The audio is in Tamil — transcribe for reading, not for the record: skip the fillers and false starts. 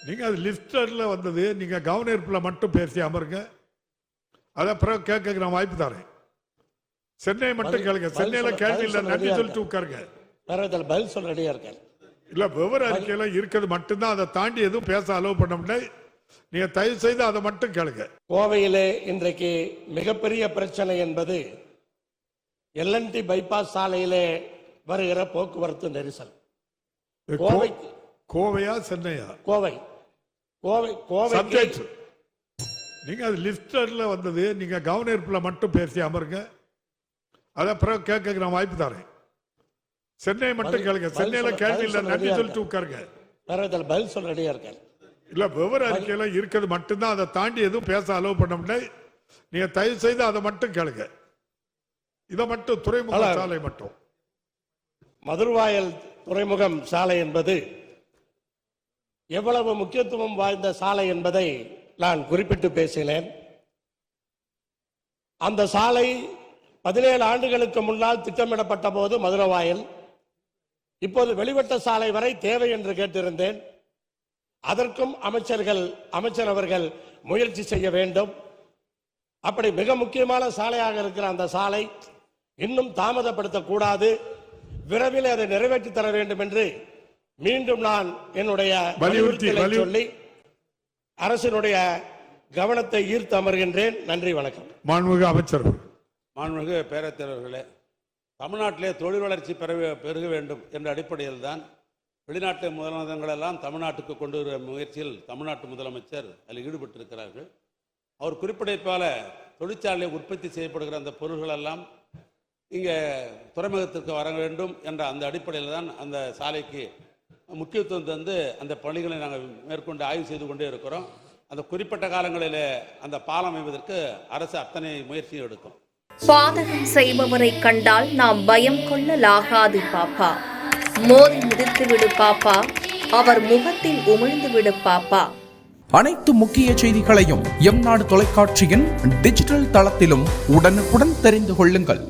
நீங்க அது லிஸ்டர்ல வந்தது, நீங்க கவர்னர்ல மட்டும் பேசி அமருங்க. அதை அப்புறம் கேட்க நான் வாய்ப்பு தரேன். சென்னை மட்டும் கேளுங்க. சென்னையில கேள்வி இல்ல, நன்றி சொல்லிட்டு உட்காருங்க. பதில் சொல்ல ரெடியா இருக்காரு. இல்ல விவர அறிக்கையில இருக்கிறது மட்டும்தான், அதை தாண்டி எதுவும் பேச அலோவ் பண்ண முடியாது. நீங்க தயவு செய்து அதை மட்டும் கேளுங்க. கோவையிலே இன்றைக்கு மிகப்பெரிய பிரச்சனை என்பது எல்என்டி பைபாஸ் சாலையிலே வருகிற போக்குவரத்து நெரிசல். கோவையா சென்னையா? கோவை. கோவை கோவை நீங்க அது லிஸ்டர்ல வந்தது, நீங்க கவர்னர்ல மட்டும் பேசி அமருங்க. அதை அப்புறம் கேட்க நான் வாய்ப்பு தரேன். சென்னை மட்டும் கேளுங்க. சென்னையில கேள்வி இல்ல, நன்றி சொல்லிட்டு உட்காருங்க. பதில் சொல்ல ரெடியா இருக்காரு. இல்ல விவர அறிக்கையில இருக்கிறது மட்டும்தான், அதை தாண்டி எதுவும் பேச அலோவ் பண்ண முடியாது. நீங்க தயவு செய்து அதை மட்டும் கேளுங்க. இதை மட்டும் துறைமுக சாலை மட்டும். மதுரவாயல் துறைமுகம் சாலை என்பது எவ்வளவு முக்கியத்துவம் வாய்ந்த சாலை என்பதை நான் குறிப்பிட்டு பேசினேன். அந்த சாலை 17 ஆண்டுகளுக்கு முன்னால் திட்டமிடப்பட்ட போது மதுரவாயல், இப்போது வெளிவட்ட சாலை வரை தேவை என்று கேட்டிருந்தேன். அதற்கும் அமைச்சர் அவர்கள் முயற்சி செய்ய வேண்டும். அப்படி மிக முக்கியமான சாலையாக இருக்கிற அந்த சாலை இன்னும் தாமதப்படுத்தக்கூடாது, விரைவில் அதை நிறைவேற்றி தர வேண்டும் என்று மீண்டும் நான் என்னுடைய வலியுறுத்தலை சொல்லி அரசினுடைய கவனத்தை ஈர்த்து அமர்கின்றேன். நன்றி, வணக்கம். மாண்புமிகு அமைச்சர். மாண்புமிகு பேரவைத் தலைவர்களே, தமிழ்நாட்டிலே தொழில் வளர்ச்சி பெருக வேண்டும் என்ற அடிப்படையில் தான் வெளிநாட்டு முதலமைச்சர்கள் எல்லாம் தமிழ்நாட்டுக்கு கொண்டு வர முயற்சியில் தமிழ்நாட்டு முதலமைச்சர் அதில் ஈடுபட்டிருக்கிறார்கள். அவர் குறிப்பிடைப்பால தொழிற்சாலையில் உற்பத்தி செய்யப்படுகிற அந்த பொருள்கள் எல்லாம் இங்கே துறைமுகத்திற்கு வர வேண்டும் என்ற அந்த அடிப்படையில் தான் அந்த சாலைக்கு முக்கியத்துவம் தந்து அந்த பணிகளை நாங்கள் மேற்கொண்டு ஆய்வு செய்து கொண்டே இருக்கிறோம். அந்த குறிப்பிட்ட காலங்களில் அந்த பாலம் அமைவதற்கு அரசு அத்தனை முயற்சியும் எடுக்கும். பாதகம் செய்பவரை கண்டால் நாம் பயம் கொள்ளலாகாது பாப்பா. மோதி மிதித்து விடு பாப்பா, அவர் முகத்தில் உமிழ்ந்து விடு பாப்பா. அனைத்து முக்கிய செய்திகளையும் எம் நாடு தொலைக்காட்சியின் டிஜிட்டல் தளத்திலும் உடனுக்குடன் தெரிந்து கொள்ளுங்கள்.